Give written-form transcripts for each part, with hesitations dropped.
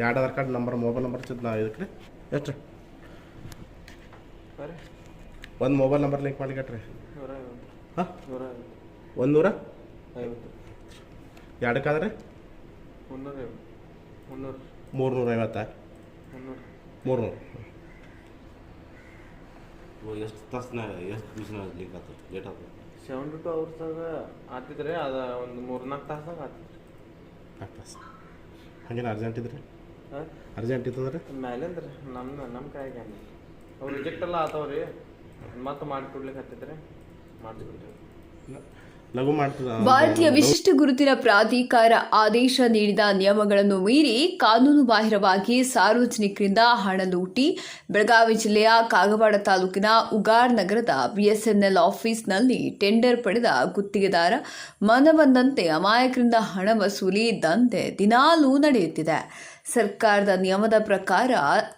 ಎರಡು Aadhaar card number mobile number ನಾ ಇದಕ್ಕೆ ಎಷ್ಟು ಒಂದು ಮೊಬೈಲ್ ನಂಬರ್ ಲಿಂಕ್ ಮಾಡಿಕಟ್ರಿ ಹಾಂ 150 ಎರಡಕ್ಕಾದ್ರೆ 350 300 ಎಷ್ಟು ತಾಸನಾಗ ಎಷ್ಟು ದಿವ್ಸನಾಗ ಲಿಂಕ್ ಆಗ್ತದೆ ಲೇಟ್ ಆಗ್ತದೆ 72 ಅವರ್ಸಾಗ ಆಗ್ತಿದ್ರಿ ಅದು ಒಂದು 3-4 ತಾಸಾಗ ಆಗ್ತಿದ್ರಿ 4 ತಾಸು ಹಂಗೇನು ಅರ್ಜೆಂಟ್ ಇದ್ರಿ ಅರ್ಜೆಂಟ್ ಇತ್ತಂದ್ರೆ ಮೇಲಿಂದ್ರಿ ನಮ್ಮ ಕೈಗೆ ಅವ್ರು ರಿಜೆಕ್ಟ್ ಎಲ್ಲ ಆತವ್ರಿ ಮತ್ತೆ ಮಾಡಿಕೊಡ್ಲಿಕ್ಕೆ ಹತ್ತಿದ್ರಿ ಮಾಡಿಕೊಡ್ತೀವಿ ಲಘು ಮಾಡ್ತದ. ಭಾರತೀಯ ವಿಶಿಷ್ಟ ಗುರುತಿನ ಪ್ರಾಧಿಕಾರ ಆದೇಶ ನೀಡಿದ ನಿಯಮಗಳನ್ನು ಮೀರಿ ಕಾನೂನು ಬಾಹಿರವಾಗಿ ಸಾರ್ವಜನಿಕರಿಂದ ಹಣ ಲೂಟಿ ಬೆಳಗಾವಿ ಜಿಲ್ಲೆಯ ಕಾಗವಾಡ ತಾಲೂಕಿನ ಉಗಾರ್ ನಗರದ ಬಿಎಸ್ಎನ್ಎಲ್ ಆಫೀಸ್ನಲ್ಲಿ ಟೆಂಡರ್ ಪಡೆದ ಗುತ್ತಿಗೆದಾರ ಮನಬಂದಂತೆ ಅಮಾಯಕರಿಂದ ಹಣ ವಸೂಲಿ ದಂಧೆ ದಿನಾಲೂ ನಡೆಯುತ್ತಿದೆ. ಸರ್ಕಾರದ ನಿಯಮದ ಪ್ರಕಾರ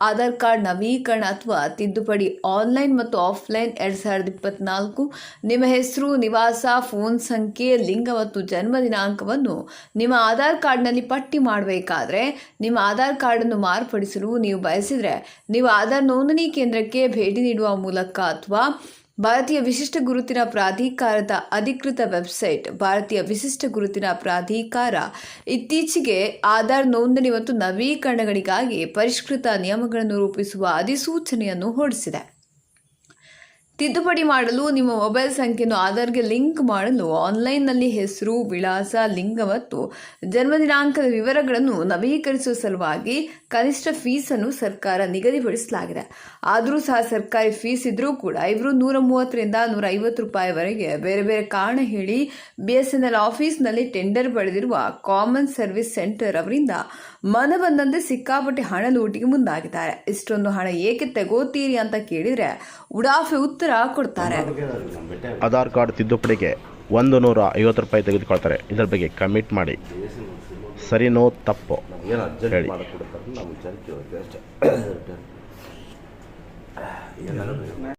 ಆಧಾರ್ ಕಾರ್ಡ್ ನವೀಕರಣ ಅಥವಾ ತಿದ್ದುಪಡಿ ಆನ್ಲೈನ್ ಮತ್ತು ಆಫ್ಲೈನ್ 2024 ನಿಮ್ಮ ಹೆಸರು, ನಿವಾಸ, ಫೋನ್ ಸಂಖ್ಯೆ, ಲಿಂಗ ಮತ್ತು ಜನ್ಮ ದಿನಾಂಕವನ್ನು ನಿಮ್ಮ ಆಧಾರ್ ಕಾರ್ಡ್ನಲ್ಲಿ ಪಟ್ಟಿ ಮಾಡಬೇಕಾದ್ರೆ ನಿಮ್ಮ ಆಧಾರ್ ಕಾರ್ಡನ್ನು ಮಾರ್ಪಡಿಸಲು ನೀವು ಬಯಸಿದರೆ ನೀವು ಆಧಾರ್ ನೋಂದಣಿ ಕೇಂದ್ರಕ್ಕೆ ಭೇಟಿ ನೀಡುವ ಮೂಲಕ ಅಥವಾ ಭಾರತೀಯ ವಿಶಿಷ್ಟ ಗುರುತಿನ ಪ್ರಾಧಿಕಾರದ ಅಧಿಕೃತ ವೆಬ್ಸೈಟ್ ಭಾರತೀಯ ವಿಶಿಷ್ಟ ಗುರುತಿನ ಪ್ರಾಧಿಕಾರ ಇತ್ತೀಚೆಗೆ ಆಧಾರ್ ನೋಂದಣಿ ಮತ್ತು ನವೀಕರಣಗಳಿಗಾಗಿ ಪರಿಷ್ಕೃತ ನಿಯಮಗಳನ್ನು ರೂಪಿಸುವ ಅಧಿಸೂಚನೆಯನ್ನು ಹೊರಡಿಸಿದೆ. ತಿದ್ದುಪಡಿ ಮಾಡಲು ನಿಮ್ಮ ಮೊಬೈಲ್ ಸಂಖ್ಯೆಯನ್ನು ಆಧಾರ್ಗೆ ಲಿಂಕ್ ಮಾಡಲು ಆನ್ಲೈನ್ನಲ್ಲಿ ಹೆಸರು, ವಿಳಾಸ, ಲಿಂಗ ಮತ್ತು ಜನ್ಮ ದಿನಾಂಕದ ವಿವರಗಳನ್ನು ನವೀಕರಿಸುವ ಸಲುವಾಗಿ ಕನಿಷ್ಠ ಫೀಸನ್ನು ಸರ್ಕಾರ ನಿಗದಿಪಡಿಸಲಾಗಿದೆ. ಆದರೂ ಸಹ ಸರ್ಕಾರಿ ಫೀಸ್ ಇದ್ರೂ ಕೂಡ ಇವರು 130ರಿಂದ 150 ರೂಪಾಯಿವರೆಗೆ ಬೇರೆ ಬೇರೆ ಕಾರಣ ಹೇಳಿ ಬಿಎಸ್ಎನ್ಎಲ್ ಆಫೀಸ್ನಲ್ಲಿ ಟೆಂಡರ್ ಪಡೆದಿರುವ ಕಾಮನ್ ಸರ್ವಿಸ್ ಸೆಂಟರ್ ಅವರಿಂದ ಮನಬಂದಂತೆ ಸಿಕ್ಕಾಪಟ್ಟೆ ಹಣ ಲೂಟಿಗೆ ಮುಂದಾಗಿದ್ದಾರೆ. ಇಷ್ಟೊಂದು ಹಣ ಏಕೆ ತೆಗೋತೀರಿ ಅಂತ ಕೇಳಿದರೆ ಉಡಾಫೆ ಉತ್ತರ ಕೊಡ್ತಾರೆ. ಆಧಾರ್ ಕಾರ್ಡ್ ತಿದ್ದುಪಡಿಗೆ 150 ರೂಪಾಯಿ ತೆಗೆದುಕೊಳ್ತಾರೆ. ಇದರ ಬಗ್ಗೆ ಕಮಿಟ್ ಮಾಡಿ, ಸರಿನೋ ತಪ್ಪು ಹೇಳಿ.